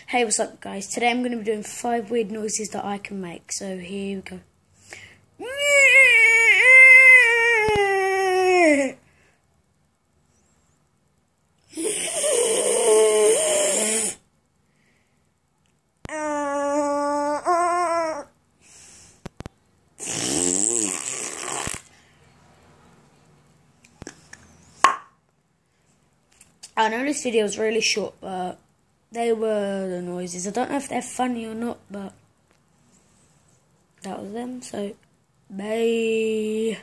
Hey, what's up guys? Today I'm going to be doing 5 weird noises that I can make. So here we go. I know this video is really short, but they were the noises. I don't know if they're funny or not, but that was them. So, bye.